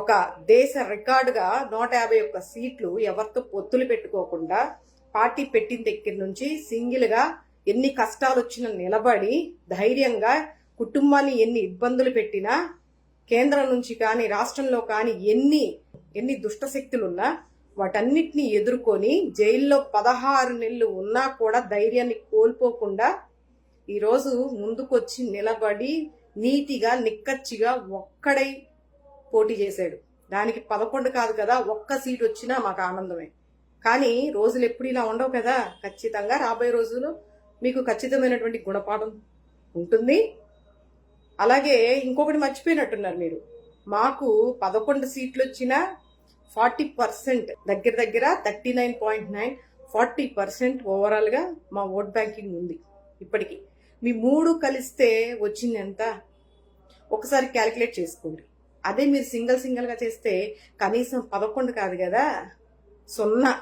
ఒక దేశ రికార్డుగా 151 సీట్లు ఎవరితో పొత్తులు పెట్టుకోకుండా పార్టీ పెట్టిన దగ్గర నుంచి సింగిల్గా ఎన్ని కష్టాలు వచ్చినా నిలబడి ధైర్యంగా కుటుంబాన్ని ఎన్ని ఇబ్బందులు పెట్టినా కేంద్రం నుంచి కానీ రాష్ట్రంలో కానీ ఎన్ని దుష్ట శక్తులున్నా వాటన్నిటిని ఎదుర్కొని జైల్లో 16 నెలలు ఉన్నా కూడా ధైర్యాన్ని కోల్పోకుండా ఈరోజు ముందుకొచ్చి నిలబడి నీతిగా నిక్కచ్చిగా ఒక్కడై పోటీ చేశాడు. దానికి 11 కాదు కదా, ఒక్క సీట్ వచ్చినా మాకు ఆనందమే. కానీ రోజులు ఎప్పుడు ఇలా ఉండవు కదా. ఖచ్చితంగా రాబోయే రోజులు మీకు ఖచ్చితమైనటువంటి గుణపాఠం ఉంటుంది. అలాగే ఇంకొకటి మర్చిపోయినట్టున్నారు మీరు. మాకు 11 సీట్లు వచ్చినా 40% దగ్గర 39.9 40% ఓవరాల్గా మా ఓట్ బ్యాంకింగ్ ఉంది ఇప్పటికీ. మీ 3 కలిస్తే వచ్చింది ఎంత ఒకసారి క్యాలిక్యులేట్ చేసుకోండి. అదే మీరు సింగిల్గా చేస్తే కనీసం 11 కాదు కదా, 0.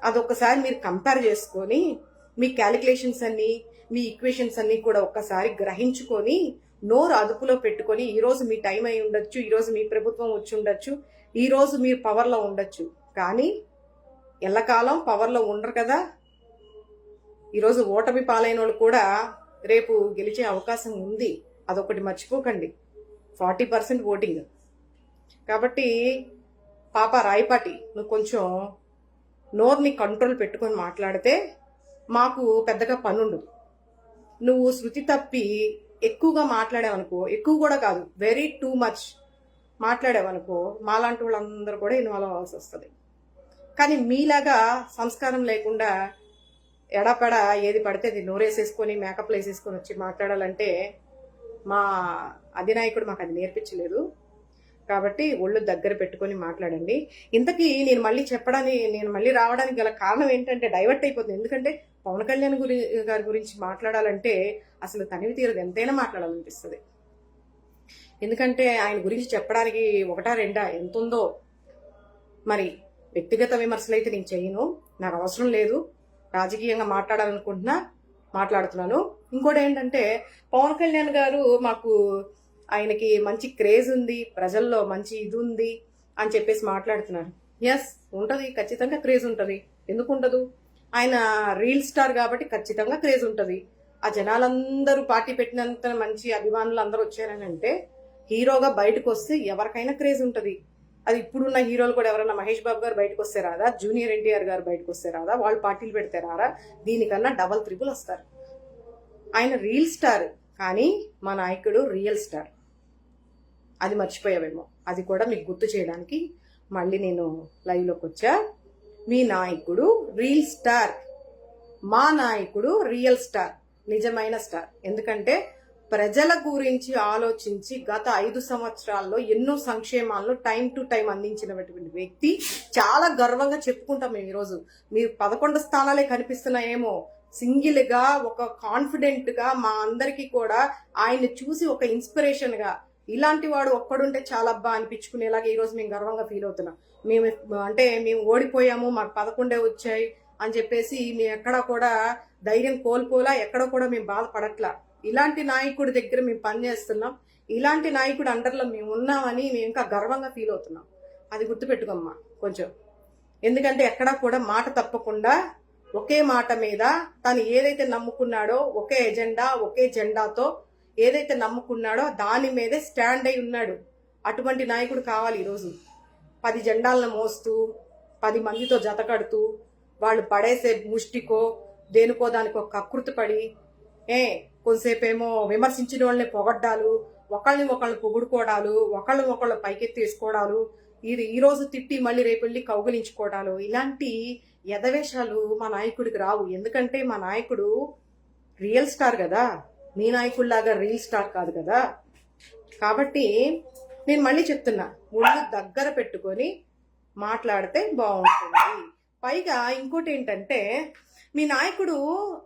అదొకసారి మీరు కంపేర్ చేసుకొని మీ క్యాలిక్యులేషన్స్ అన్ని మీ ఈక్వేషన్స్ అన్ని కూడా ఒక్కసారి గ్రహించుకొని నోరు అదుపులో పెట్టుకొని ఈరోజు మీ టైం అయి ఉండొచ్చు, ఈరోజు మీ ప్రభుత్వం వచ్చి ఉండొచ్చు, ఈరోజు మీరు పవర్లో ఉండొచ్చు, కానీ ఎల్లకాలం పవర్లో ఉండరు కదా. ఈరోజు ఓటమి పాలైన వాళ్ళు కూడా రేపు గెలిచే అవకాశం ఉంది. అదొకటి మర్చిపోకండి. 40% ఓటింగ్. కాబట్టి పాప రాయపాటి, నువ్వు కొంచెం నోరుని కంట్రోల్ పెట్టుకొని మాట్లాడితే మాకు పెద్దగా పనుండదు. నువ్వు శృతి తప్పి ఎక్కువగా మాట్లాడావనుకో, ఎక్కువ కూడా కాదు, వెరీ టూ మచ్ మాట్లాడావనుకో, మాలాంటి వాళ్ళందరూ కూడా ఇన్వాల్వ్ అవ్వాల్సి వస్తుంది. కానీ మీలాగా సంస్కారం లేకుండా ఎడపెడ ఏది పడితే అది నోరేసేసుకొని మేకప్లు వేసేసుకొని వచ్చి మాట్లాడాలంటే మా అధినాయకుడు మాకు అది నేర్పించలేదు. కాబట్టి ఒళ్ళు దగ్గర పెట్టుకొని మాట్లాడండి. ఇంతకీ నేను మళ్ళీ రావడానికి గల కారణం ఏంటంటే డైవర్ట్ అయిపోతుంది. ఎందుకంటే పవన్ కళ్యాణ్ గారి గురించి మాట్లాడాలంటే అసలు తనివి తీరదు, ఎంతైనా మాట్లాడాలనిపిస్తుంది. ఎందుకంటే ఆయన గురించి చెప్పడానికి 1, 2 ఎంత ఉందో. మరి వ్యక్తిగత విమర్శలు అయితే నేను చేయను, నాకు అవసరం లేదు. రాజకీయంగా మాట్లాడాలనుకుంటున్నా, మాట్లాడుతున్నాను. ఇంకోటి ఏంటంటే పవన్ కళ్యాణ్ గారు మాకు ఆయనకి మంచి క్రేజ్ ఉంది, ప్రజల్లో మంచి ఇది ఉంది అని చెప్పేసి మాట్లాడుతున్నారు. ఎస్ ఉంటుంది, ఖచ్చితంగా క్రేజ్ ఉంటుంది. ఎందుకు ఉండదు? ఆయన రీల్ స్టార్ కాబట్టి ఖచ్చితంగా క్రేజ్ ఉంటుంది. ఆ జనాలందరూ పార్టీ పెట్టినంత మంచి అభిమానులు అందరూ వచ్చారని అంటే హీరోగా బయటకు వస్తే ఎవరికైనా క్రేజ్ ఉంటుంది. అది ఇప్పుడున్న హీరోలు కూడా ఎవరైనా మహేష్ బాబు గారు బయటకు వస్తే రాదా, జూనియర్ ఎన్టీఆర్ గారు బయటకు వస్తే రాదా, వాళ్ళు పార్టీలు పెడితే రారా? దీనికన్నా డబల్ త్రిబుల్ వస్తారు. ఆయన రీల్ స్టార్, కానీ మా నాయకుడు రియల్ స్టార్. అది మర్చిపోయావేమో, అది కూడా మీకు గుర్తు చేయడానికి మళ్ళీ నేను లైవ్లోకి వచ్చా. మీ నాయకుడు రీల్ స్టార్, మా నాయకుడు రియల్ స్టార్, నిజమైన స్టార్. ఎందుకంటే ప్రజల గురించి ఆలోచించి గత 5 సంవత్సరాల్లో ఎన్నో సంక్షేమాలను టైం టు టైం అందించినటువంటి వ్యక్తి. చాలా గర్వంగా చెప్పుకుంటాం మేము. ఈరోజు మీరు 11 స్థానాలే కనిపిస్తున్నాయేమో, సింగిల్ గా ఒక కాన్ఫిడెంట్ గా మా అందరికీ కూడా ఆయన్ని చూసి ఒక ఇన్స్పిరేషన్ గా ఇలాంటి వాడు ఒక్కడుంటే చాలా అబ్బా అనిపించుకునేలాగా ఈరోజు మేము గర్వంగా ఫీల్ అవుతున్నాం. మేము ఓడిపోయాము, మాకు 11 వచ్చాయి అని చెప్పేసి మేము ఎక్కడా కూడా ధైర్యం కోల్పోలా, ఎక్కడ కూడా మేము బాధపడట్లా. ఇలాంటి నాయకుడి దగ్గర మేము పనిచేస్తున్నాం, ఇలాంటి నాయకుడు అండర్లో మేము ఉన్నామని మేము ఇంకా గర్వంగా ఫీల్ అవుతున్నాం. అది గుర్తుపెట్టుకోమ్మా కొంచెం. ఎందుకంటే ఎక్కడా కూడా మాట తప్పకుండా ఒకే మాట మీద తను ఏదైతే నమ్ముకున్నాడో, ఒకే ఎజెండా ఒకే జెండాతో ఏదైతే నమ్ముకున్నాడో దాని మీదే స్టాండ్ అయి ఉన్నాడు. అటువంటి నాయకుడు కావాలి ఈరోజు. 10 జెండాలను మోస్తూ 10 మందితో జతకడుతూ వాళ్ళు పడేసే ముష్టికో దేనికో దానికో కకృతి పడి కొంతసేపేమో విమర్శించిన వాళ్ళని పొగడ్డాలు, ఒకళ్ళని పొగుడుకోవడాలు, ఒకళ్ళు పైకెత్తి వేసుకోవడాలు, ఈ రోజు తిట్టి మళ్ళీ రేపు వెళ్ళి కౌగిలించుకోవడాలు, ఇలాంటి యథవేషాలు మా నాయకుడికి రావు. ఎందుకంటే మా నాయకుడు రియల్ స్టార్ కదా, మీ నాయకుడిలాగా రీల్ స్టార్ కాదు కదా. కాబట్టి నేను మళ్ళీ చెప్తున్నా, ఒళ్ళు దగ్గర పెట్టుకొని మాట్లాడితే బాగుంటుంది. పైగా ఇంకోటి ఏంటంటే మీ నాయకుడు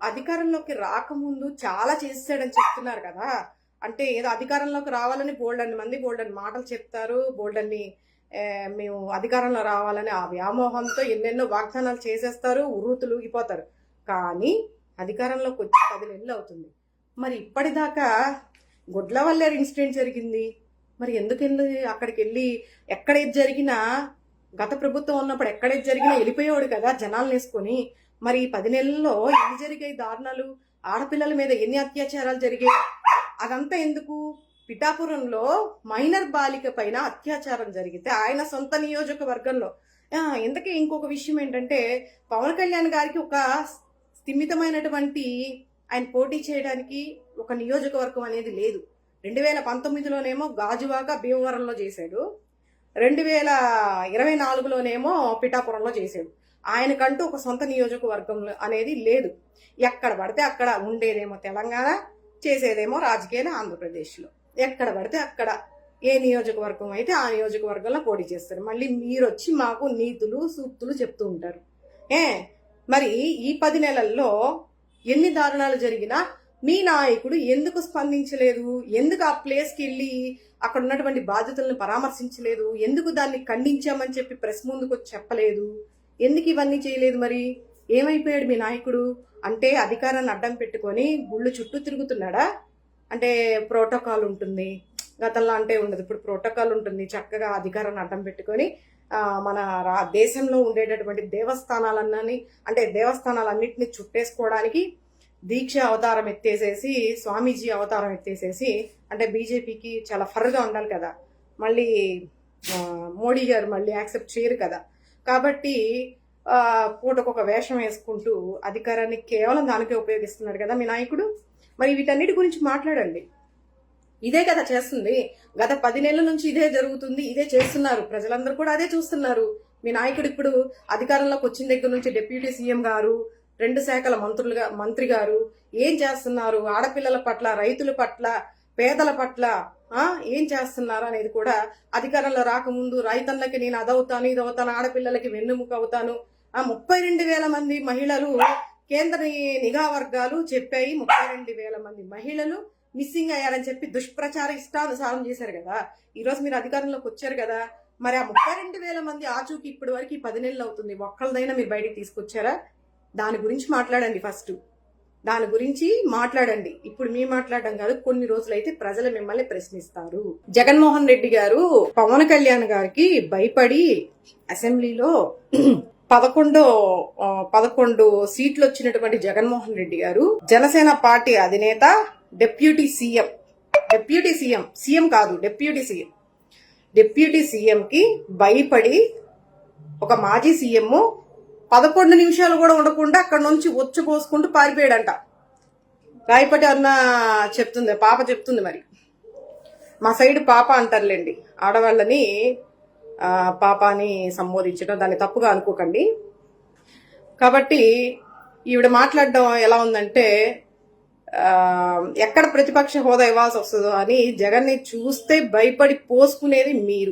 అధికారంలోకి రాకముందు చాలా చేసాడని చెప్తున్నారు కదా. అంటే ఏదో అధికారంలోకి రావాలని బోల్డన్ని మంది బోల్డన్ని మాటలు చెప్తారు, బోల్డన్ని మేము అధికారంలో రావాలని ఆ వ్యామోహంతో ఎన్నెన్నో వాగ్దానాలు చేసేస్తారు, ఉర్రూతులు ఊగిపోతారు. కానీ అధికారంలోకి వచ్చి 10 నెలలు అవుతుంది. మరి ఇప్పటిదాకా గుడ్లవల్లేరు ఇన్సిడెంట్ జరిగింది, మరి ఎందుకెళ్ళి అక్కడికి వెళ్ళి ఎక్కడేది జరిగినా గత ప్రభుత్వం ఉన్నప్పుడు ఎక్కడేది జరిగినా వెళ్ళిపోయేవాడు కదా జనాలను వేసుకొని. మరి 10 నెలల్లో ఎన్ని జరిగాయి దారుణాలు, ఆడపిల్లల మీద ఎన్ని అత్యాచారాలు జరిగాయి, అదంతా ఎందుకు? పిఠాపురంలో మైనర్ బాలిక పైన అత్యాచారం జరిగితే ఆయన సొంత నియోజకవర్గంలో. ఇంతకీ ఇంకొక విషయం ఏంటంటే, పవన్ కళ్యాణ్ గారికి ఒక స్థిమితమైనటువంటి ఆయన పోటీ చేయడానికి ఒక నియోజకవర్గం అనేది లేదు. 2019లోనేమో గాజువాక భీమవరంలో చేశాడు, 2024లోనేమో పిఠాపురంలో చేశాడు. ఆయనకంటూ ఒక సొంత నియోజకవర్గం అనేది లేదు. ఎక్కడ పడితే అక్కడ ఉండేదేమో తెలంగాణ, చేసేదేమో రాజకీయాలు ఆంధ్రప్రదేశ్లో. ఎక్కడ పడితే అక్కడ ఏ నియోజకవర్గం అయితే ఆ నియోజకవర్గంలో పోటీ చేస్తారు. మళ్ళీ మీరు వచ్చి మాకు నీతులు సూక్తులు చెప్తూ ఉంటారు. మరి ఈ 10 నెలల్లో ఎన్ని దారుణాలు జరిగినా మీ నాయకుడు ఎందుకు స్పందించలేదు? ఎందుకు ఆ ప్లేస్కి వెళ్ళి అక్కడ ఉన్నటువంటి బాధితులను పరామర్శించలేదు? ఎందుకు దాన్ని ఖండించామని చెప్పి ప్రెస్ ముందుకు వచ్చి చెప్పలేదు? ఎందుకు ఇవన్నీ చేయలేదు? మరి ఏమైపోయాడు మీ నాయకుడు? అంటే అధికారాన్ని అడ్డం పెట్టుకొని గుళ్ళు చుట్టూ తిరుగుతున్నాడా? అంటే ప్రోటోకాల్ ఉంటుంది, గతంలో అంటే ఉండదు, ఇప్పుడు ప్రోటోకాల్ ఉంటుంది. చక్కగా అధికారాన్ని అడ్డం పెట్టుకొని మన దేశంలో ఉండేటటువంటి దేవస్థానాలన్నీ, అంటే దేవస్థానాలన్నింటినీ చుట్టేసుకోవడానికి దీక్ష అవతారం ఎత్తేసేసి, స్వామీజీ అవతారం ఎత్తేసేసి, అంటే బీజేపీకి చాలా ఫర్గా ఉండాలి కదా, మళ్ళీ మోడీ గారు మళ్ళీ యాక్సెప్ట్ చేయరు కదా. కాబట్టి పూటకొక వేషం వేసుకుంటూ అధికారాన్ని కేవలం దానికే ఉపయోగిస్తున్నాడు కదా మీ నాయకుడు. మరి వీటన్నిటి గురించి మాట్లాడండి. ఇదే కదా చేస్తుంది. గత 10 నెలల నుంచి ఇదే జరుగుతుంది, ఇదే చేస్తున్నారు. ప్రజలందరూ కూడా అదే చూస్తున్నారు. మీ నాయకుడు ఇప్పుడు అధికారంలోకి వచ్చిన దగ్గర నుంచి డిప్యూటీ సీఎం గారు, 2 శాఖల మంత్రి గారు ఏం చేస్తున్నారు, ఆడపిల్లల పట్ల, రైతుల పట్ల, పేదల పట్ల ఏం చేస్తున్నారు అనేది కూడా అధికారంలో రాకముందు రైతన్నకి నేను అదవుతాను ఇదవుతాను, ఆడపిల్లలకి వెన్నుముక అవుతాను, 32,000 మంది మహిళలు కేంద్ర నిఘా వర్గాలు చెప్పాయి, 32,000 మంది మహిళలు మిస్సింగ్ అయ్యారని చెప్పి దుష్ప్రచార ఇష్టానుసారం చేశారు కదా. ఈరోజు మీరు అధికారంలోకి వచ్చారు కదా. మరి ఆ 32,000 మంది ఆచూకి ఇప్పటి వరకు 10 నెలలు అవుతుంది, ఒక్కళ్ళదైనా మీరు బయటికి తీసుకొచ్చారా? దాని గురించి మాట్లాడండి. ఫస్ట్ దాని గురించి మాట్లాడండి. ఇప్పుడు మీ మాట్లాడడం కాదు, కొన్ని రోజులైతే ప్రజలు మిమ్మల్ని ప్రశ్నిస్తారు. జగన్మోహన్ రెడ్డి గారు పవన్ కళ్యాణ్ గారికి భయపడి అసెంబ్లీలో 11 సీట్లు వచ్చినటువంటి జగన్మోహన్ రెడ్డి గారు జనసేన పార్టీ అధినేత, డిప్యూటీ సీఎం కి భయపడి ఒక మాజీ సీఎం 11 నిమిషాలు కూడా ఉండకుండా అక్కడ నుంచి పోసుకుంటూ పారిపోయాడంట. రాయపటి అన్న చెప్తుంది, పాప చెప్తుంది. మరి మా సైడ్ పాప అంటారులేండి, ఆడవాళ్ళని పాప అని సంబోధించడం, దాన్ని తప్పుగా అనుకోకండి. కాబట్టి ఈవిడ మాట్లాడడం ఎలా ఉందంటే, ఎక్కడ ప్రతిపక్ష హోదా ఇవ్వాల్సి వస్తుందో అని జగన్ని చూస్తే భయపడి పోసుకునేది మీరు.